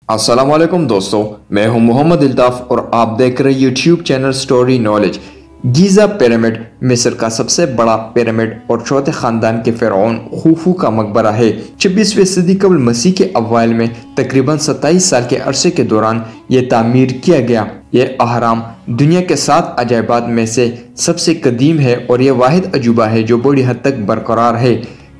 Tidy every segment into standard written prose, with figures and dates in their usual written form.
अस्सलाम वालेकुम दोस्तों, मैं हूं मोहम्मद इल्ताफ और आप देख रहे YouTube channel story knowledge. Giza pyramid मिस्र का सबसे बड़ा पिरामिड और चौथे ख़ानदान के फ़िरौन खुफू का मकबरा है। 26वीं सदी कबल मसीह के अव्वाल में तकरीबन 27 साल के अरसे के दौरान ये तामीर किया गया। ये अहराम दुनिया के 7 अजायबात में से सबसे कदीम है और यह वाहिद अजूबा है जो बड़ी हद तक बरकरार है।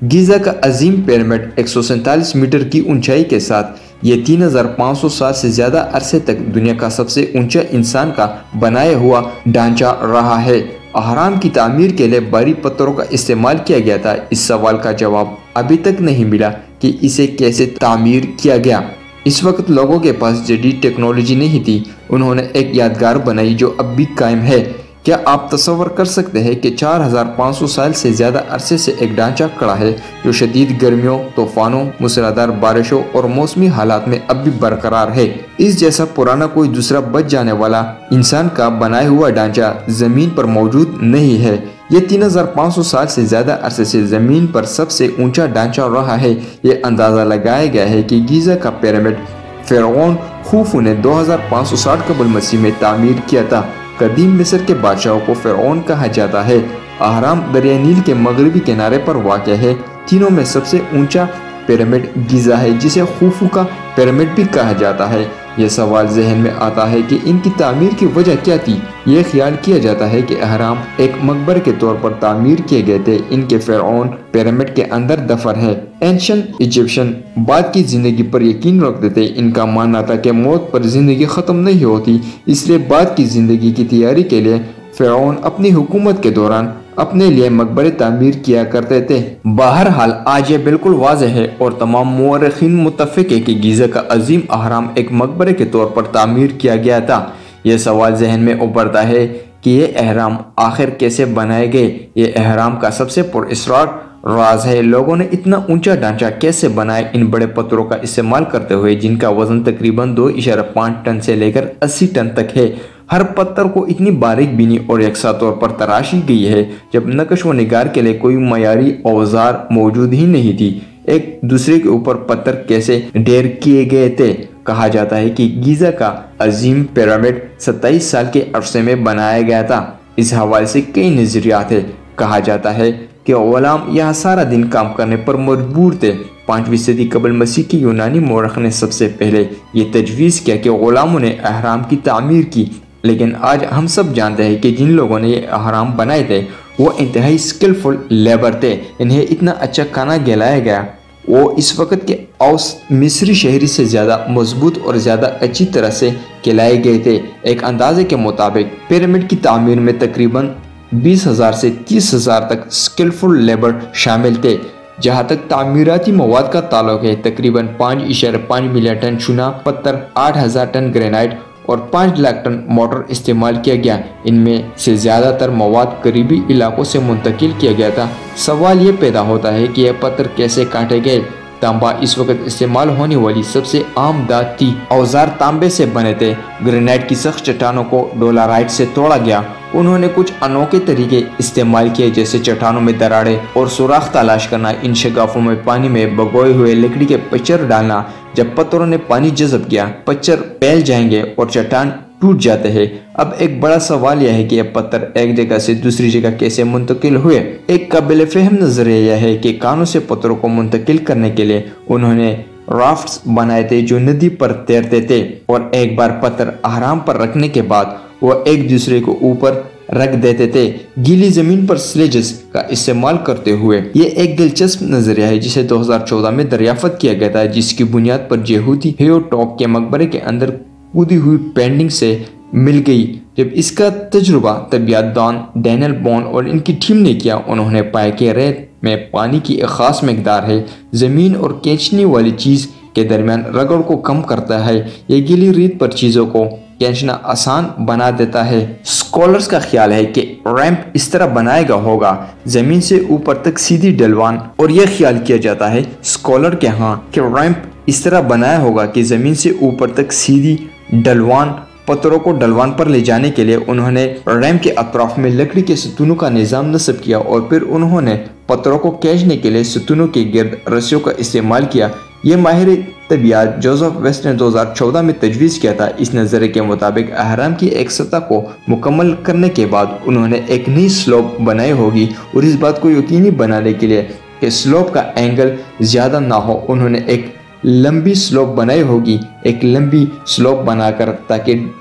गीज़ा का अजीम पिरामिड 147 मीटर की ऊंचाई के साथ ये 3500 साल से ज़्यादा अरसे तक दुनिया का सबसे ऊंचा इंसान का बनाया हुआ ढांचा रहा है। अहराम की तामीर के लिए भारी पत्थरों का इस्तेमाल किया गया था। इस सवाल का जवाब अभी तक नहीं मिला कि इसे कैसे तामीर किया गया। इस वक्त लोगों के पास जदीद टेक्नोलॉजी नहीं थी। उन्होंने एक यादगार बनाई जो अब भी कायम है। क्या आप तस्वर कर सकते हैं कि 4500 साल से ज़्यादा अरसे से एक ढांचा खड़ा है जो शदीद गर्मियों, तूफानों, मूसलाधार बारिशों और मौसमी हालात में अब भी बरकरार है। इस जैसा पुराना कोई दूसरा बच जाने वाला इंसान का बनाया हुआ ढांचा ज़मीन पर मौजूद नहीं है। ये 3500 साल से ज़्यादा अरसे से ज़मीन पर सबसे ऊंचा ढांचा रहा है। ये अंदाज़ा लगाया गया है कि गीज़ा का पिरामिड फ़िरौन खुफू ने 2560 कबल मसीह में तामीर किया था। कदीम मिस्र के बादशाहों को फ़िरौन कहा जाता है। अहराम दरिया नील के मगरबी किनारे पर वाक़ है। तीनों में सबसे ऊंचा पिरामिड गीज़ा है, जिसे खुफू का पिरामिड भी कहा जाता है। यह सवाल जहन में आता है कि इनकी तामीर की वजह क्या थी। यह ख्याल किया जाता है कि अहराम एक मकबरे के तौर पर तामीर किए गए थे। इनके फ़िरौन पिरामिड के अंदर दफन है। एंशिएंट इजिप्शियन बाद की ज़िंदगी पर यकीन रखते थे। इनका मानना था कि मौत पर ज़िंदगी ख़त्म नहीं होती, इसलिए बाद की ज़िंदगी की तैयारी के लिए फ़िरौन अपनी हुकूमत के दौरान अपने लिए मकबरे तामीर किया करते थे। बहरहाल आज ये बिल्कुल वाज़ेह है और तमाम मुअर्रिखीन मुत्तफ़िक़ है कि गीज़ा का अजीम अहराम एक मकबरे के तौर पर तामीर किया गया था। यह सवाल जहन में उभरता है कि ये अहराम आखिर कैसे बनाए गए। ये अहराम का सबसे पुरअसरार राज है। लोगों ने इतना ऊंचा ढांचा कैसे बनाया इन बड़े पत्थरों का इस्तेमाल करते हुए, जिनका वजन तकरीबन 2.5 टन से लेकर 80 टन तक है। हर पत्थर को इतनी बारीक बीनी और यकसा तौर पर तराशी गई है जब नक्श व निगार के लिए कोई मयारी औजार मौजूद ही नहीं थी। एक दूसरे के ऊपर पत्थर कैसे ढेर किए गए थे। कहा जाता है कि गीज़ा का अजीम पिरामिड 27 साल के अरसे में बनाया गया था। इस हवाले से कई नजरियात है। कहा जाता है कि गुलाम यहाँ सारा दिन काम करने पर मजबूर थे। 5वीं सदी कबल मसीह के यूनानी मौरख ने सबसे पहले ये तजवीज़ किया कि गुलामों ने अहराम की तामीर की। लेकिन आज हम सब जानते हैं कि जिन लोगों ने ये अहराम बनाए थे वो इंतहाई स्किलफुल लेबर थे। इन्हें इतना अच्छा खाना खिलाया गया। वो इस वक्त के औसत मिस्री शहरी से ज़्यादा मजबूत और ज़्यादा अच्छी तरह से खिलाए गए थे। एक अंदाजे के मुताबिक पिरामिड की तामीर में तकरीबन 20,000 से 30,000 तक स्किलफुल लेबर शामिल थे। जहाँ तक तामीराती मवाद का ताल्लुक है, तकरीबन 5.5 मिलियन टन चूना पत्थर, 8,000 टन ग्रेनाइट और 5 लाख टन मोटर इस्तेमाल किया गया। इनमें से ज़्यादातर मवाद करीबी इलाकों से मुंतकिल किया गया था। सवाल ये पैदा होता है कि यह पत्थर कैसे काटे गए। तांबा इस वक्त इस्तेमाल होने वाली सबसे आम धात थी। औजार तांबे से बने थे। ग्रेनाइट की सख्त चट्टानों को डोलाराइट से तोड़ा गया। उन्होंने कुछ अनोखे तरीके इस्तेमाल किए, जैसे चट्टानों में दरारें और सुराख तलाश करना, इन शगाफों में पानी में भगोए हुए लकड़ी के पच्चर डालना। जब पत्थरों ने पानी जज़ब किया, पच्चर फैल जाएंगे और चट्टान टूट जाते हैं। अब एक बड़ा सवाल यह है कि यह पत्थर एक जगह से दूसरी जगह कैसे मुंतकिल हुए। एक काबिल फहम नजरिया यह है कि कानों से पत्थरों को मुंतकिल करने के लिए उन्होंने राफ्ट्स बनाए थे जो नदी पर तैरते थे, और एक बार पत्थर अहराम पर रखने के बाद वो एक दूसरे को ऊपर रख देते थे, गीली जमीन पर स्लेजेस का इस्तेमाल करते हुए। ये एक दिलचस्प नजरिया है जिसे 2014 में दरियाफ्त किया गया था, जिसकी बुनियाद पर जेहूती हेओटॉप के मकबरे के अंदर कूदी हुई पेंटिंग से मिल गई। जब इसका तजुर्बा तबियतदान डैनियल बॉन और इनकी टीम ने किया, उन्होंने पाया कि रेत में पानी की एक खास मकदार है। ज़मीन और खींचने वाली चीज़ के दरमियान रगड़ को कम करता है। ये गीली रेत पर चीज़ों को खींचना आसान बना देता है। स्कॉलर्स का ख्याल है कि रैंप इस तरह बनाया गया होगा, ज़मीन से ऊपर तक सीधी ढलवान, और यह ख्याल किया जाता है स्कॉलर के यहाँ कि रैंप इस तरह बनाया होगा कि ज़मीन से ऊपर तक सीधी ढलवान। पत्थरों को ढलवान पर ले जाने के लिए उन्होंने रैंप के अतराफ में लकड़ी के सतूनों का निज़ाम नस्ब किया और फिर उन्होंने पत्थरों को खींचने के लिए सतूनों के गिर्द रस्सियों का इस्तेमाल किया। ये माहिर तबियात जोसेफ वेस्ट ने 2014 में तजवीज़ किया था। इस नज़रिए के मुताबिक अहराम की एक सतह को मुकम्मल करने के बाद उन्होंने एक नई स्लोप बनाई होगी और इस बात को यकीनी बनाने के लिए कि स्लोप का एंगल ज़्यादा ना हो, उन्होंने एक लंबी स्लोप बनाई होगी, एक लंबी स्लोप बनाकर, ताकि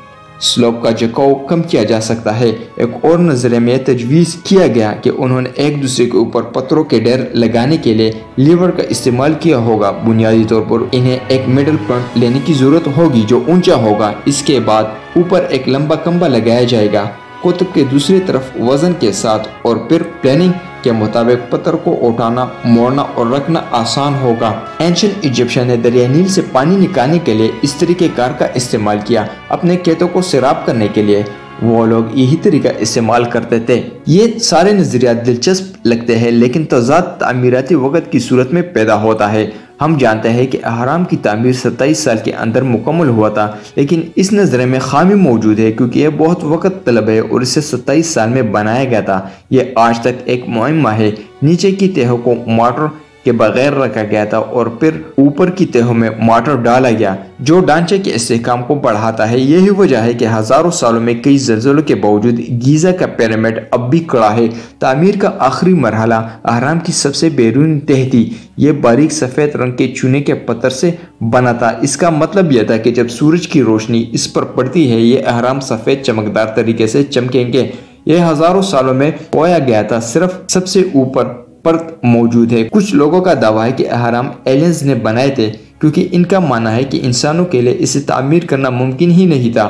स्लोप का झुकाव कम किया जा सकता है। एक और नज़रिए में तजवीज़ किया गया कि उन्होंने एक दूसरे के ऊपर पत्थरों के ढेर लगाने के लिए लीवर का इस्तेमाल किया होगा। बुनियादी तौर पर इन्हें एक मिडल पॉइंट लेने की ज़रूरत होगी जो ऊंचा होगा। इसके बाद ऊपर एक लंबा खंभा लगाया जाएगा कुतुब के दूसरी तरफ वजन के साथ, और फिर प्लानिंग के मुताबिक पत्थर को उठाना, मोड़ना और रखना आसान होगा। एंशिएंट इजिप्शियन ने दरिया नील से पानी निकालने के लिए इस तरीक़ेकार का इस्तेमाल किया। अपने खेतों को सैराब करने के लिए वो लोग यही तरीका इस्तेमाल करते थे। ये सारे नज़रियात दिलचस्प लगते हैं, लेकिन तज़ाद तामीराती वक़्त की सूरत में पैदा होता है। हम जानते हैं कि अहराम की तामीर 27 साल के अंदर मुकम्मल हुआ था, लेकिन इस नज़रिए में खामी मौजूद है क्योंकि यह बहुत वक़्त तलब है और इसे 27 साल में बनाया गया था। यह आज तक एक मुअम्मा है। नीचे की तहों को मोटर के बगैर रखा गया था और फिर ऊपर की तहों में मोटर डाला गया जो ढांचे के इस्तेहकाम को बढ़ाता है। यही वजह है कि हज़ारों सालों में कई ज़लज़लों के बावजूद गीज़ा का पिरामिड अब भी खड़ा है। तामीर का आखिरी मरहला अहराम की सबसे बैरूनी तह थी। ये बारीक सफ़ेद रंग के चूने के पत्थर से बना था। इसका मतलब यह था कि जब सूरज की रोशनी इस पर पड़ती है ये अहराम सफ़ेद चमकदार तरीके से चमकेंगे। यह हज़ारों सालों में बोया गया था, सिर्फ सबसे ऊपर परत मौजूद है। कुछ लोगों का दावा है कि अहराम एलियंस ने बनाए थे क्योंकि इनका मानना है कि इंसानों के लिए इसे तामीर करना मुमकिन ही नहीं था।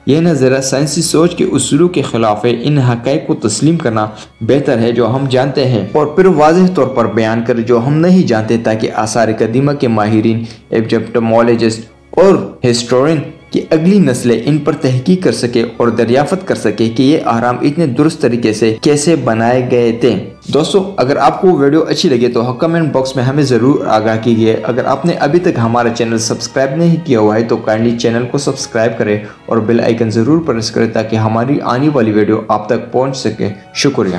यह नज़रिया साइंसी सोच के उसूलों के खिलाफ है। इन हक़ाइक़ को तस्लीम करना बेहतर है जो हम जानते हैं और फिर वाज़ेह तौर पर बयान कर जो हम नहीं जानते, ताकि आसार कदीमा के माहिरीन, इजिप्टोलॉजिस्ट और हिस्टोरियन कि अगली नस्लें इन पर तहकीक कर सके और दरियाफ्त कर सके कि ये अहराम इतने दुरुस्त तरीके से कैसे बनाए गए थे। दोस्तों, अगर आपको वीडियो अच्छी लगे तो कमेंट बॉक्स में हमें ज़रूर आगाह कीजिए। अगर आपने अभी तक हमारा चैनल सब्सक्राइब नहीं किया हुआ है तो काइंडली चैनल को सब्सक्राइब करें और बेल आइकन ज़रूर प्रेस करें ताकि हमारी आने वाली वीडियो आप तक पहुँच सके। शुक्रिया।